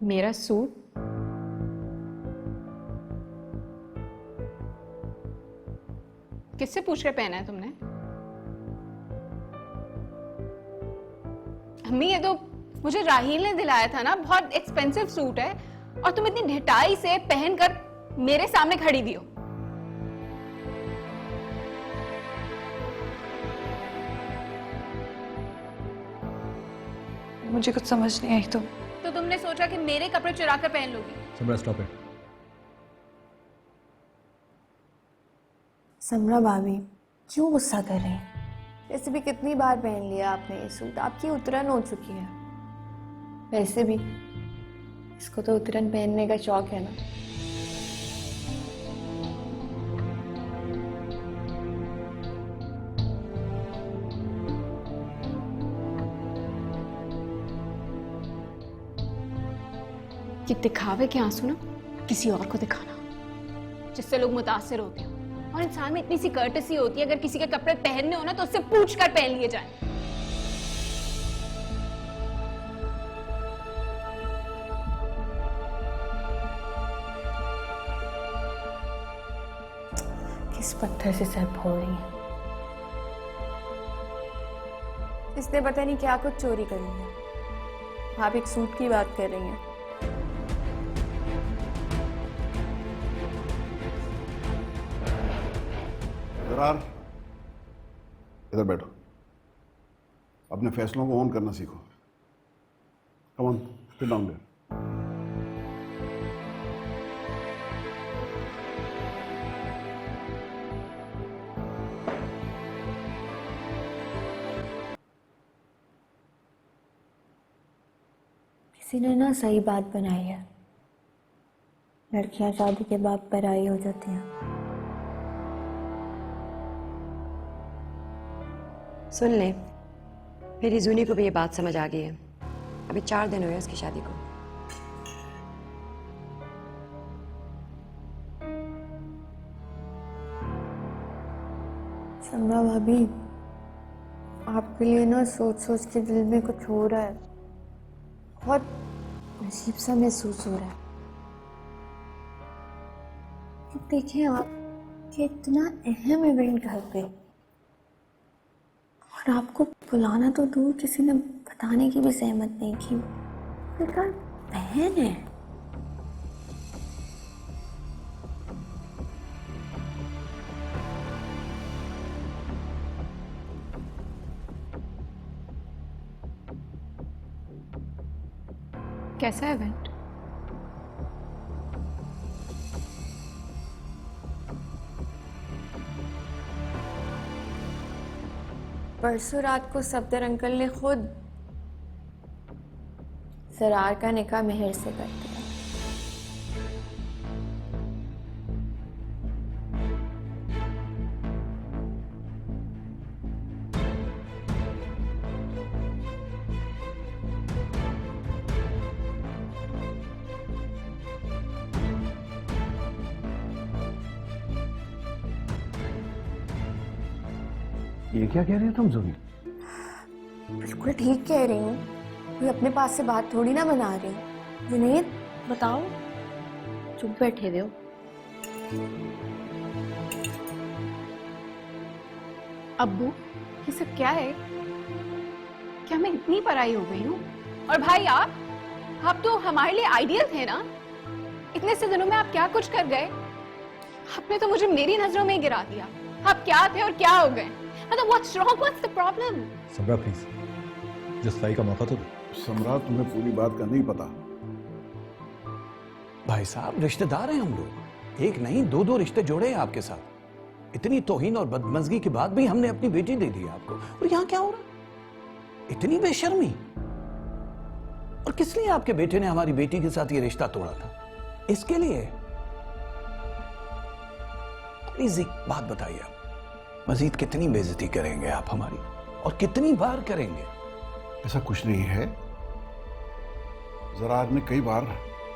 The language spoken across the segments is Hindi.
मेरा सूट? किससे पूछ कर पहना है तुमने? अम्मी ये तो मुझे राहील ने दिलाया था ना, बहुत एक्सपेंसिव सूट है और तुम इतनी ढिठाई से पहनकर मेरे सामने खड़ी भी हो। मुझे कुछ समझ नहीं आई। तो तुमने सोचा कि मेरे कपड़े चुरा कर पहन लोगी? समरा स्टॉप इट। समरा भाभी क्यों गुस्सा कर रही हैं? वैसे भी कितनी बार पहन लिया आपने ये सूट, आपकी उतरन हो चुकी है। वैसे भी इसको तो उतरन पहनने का शौक है ना। कि दिखावे के आंसू ना किसी और को दिखाना, जिससे लोग मुतासिर होते हैं। और इंसान में इतनी सी कर्टसी होती है, अगर किसी के कपड़े पहनने हो ना तो उससे पूछ कर पहन लिए जाए। किस पत्थर से सर फोड़ रही है? इसने पता नहीं क्या कुछ चोरी कर लिया। आप एक सूट की बात कर रही हैं। जरार, इधर बैठो। अपने फैसलों को ऑन करना सीखो। Come on, sit down there. किसी ने ना सही बात बनाई है, लड़कियां शादी के बाद पराई हो जाती हैं। सुन ले, मेरी जूनी को भी ये बात समझ आ गई है। अभी 4 दिन हुए उसकी शादी को। समरा भाभी, आपके लिए ना सोच सोच के दिल में कुछ हो रहा है। बहुत अजीब सा महसूस हो रहा है। देखिए आप, ये इतना अहम इवेंट घर पे, और आपको बुलाना तो दूर, किसी ने बताने की भी सहमत नहीं की। बेकार बहन है। कैसा है इवेंट? परसों रात को सफदर अंकल ने खुद जरार का निकाह मेहर से कर दिया। ये क्या कह रही हो तुम जूनी? बिल्कुल ठीक कह रही हूँ। कोई अपने पास से बात थोड़ी ना बना रही हूँ। जुनैद बताओ। चुप बैठे हुए हो। अब्बू, ये सब क्या है? क्या मैं इतनी पराई हो गई हूँ? और भाई आप तो हमारे लिए आइडियल थे ना। इतने से दिनों में आप क्या कुछ कर गए। आपने तो मुझे मेरी नजरों में ही गिरा दिया। आप क्या थे और क्या हो गए? मतलब what's wrong, what's the problem? Samra please, justify का मौका तो दो। सम्राट, तुम्हें पूरी बात का नहीं पता। भाई साहब, रिश्तेदार हैं हम लोग। एक नहीं, 2 रिश्ते जोड़े हैं आपके साथ। इतनी तौहीन और बदमजगी के बाद भी हमने अपनी बेटी दे दी आपको, और यहाँ क्या हो रहा? इतनी बेशर्मी। और किस लिए आपके बेटे ने हमारी बेटी के साथ ये रिश्ता तोड़ा था? इसके लिए? प्लीज एक बात बताइए, मजीद कितनी बेइज्जती करेंगे आप हमारी, और कितनी बार करेंगे? ऐसा कुछ नहीं है। जरार ने कई बार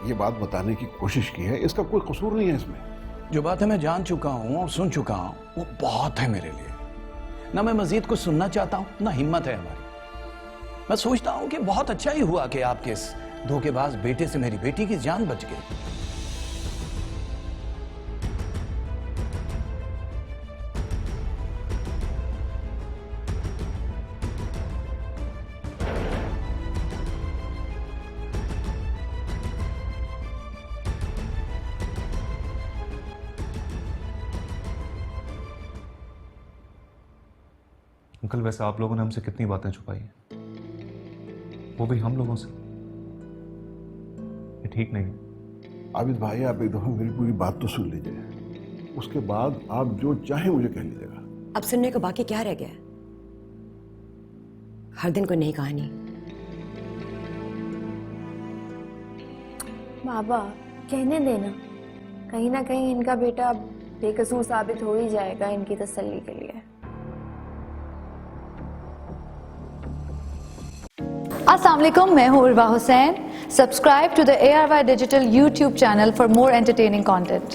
ये बात बताने की कोशिश की है, इसका कोई कसूर नहीं है इसमें। जो बातें मैं जान चुका हूं और सुन चुका हूं, वो बहुत है मेरे लिए। ना मैं मजीद कुछ सुनना चाहता हूं, ना हिम्मत है हमारी। मैं सोचता हूं कि बहुत अच्छा ही हुआ कि आपके इस धोखेबाज बेटे से मेरी बेटी की जान बच गई। अंकल वैसे आप लोगों ने हमसे कितनी बातें छुपाई हैं, वो भी हम लोगों से। ये ठीक नहीं है। आबिद भाई, आप एक दफा मेरी पूरी बात तो सुन लीजिए, उसके बाद आप जो चाहे मुझे कह लीजिएगा। अब सुनने को बाकी क्या रह गया? हर दिन कोई नई कहानी। बाबा कहने देना, कहीं ना कहीं इनका बेटा बेकसूर साबित हो ही जाएगा इनकी तसल्ली के लिए। अस्सलाम वालेकुम, मैं हूँ Urwa Hussain. Subscribe to the ARY digital YouTube channel for more entertaining content.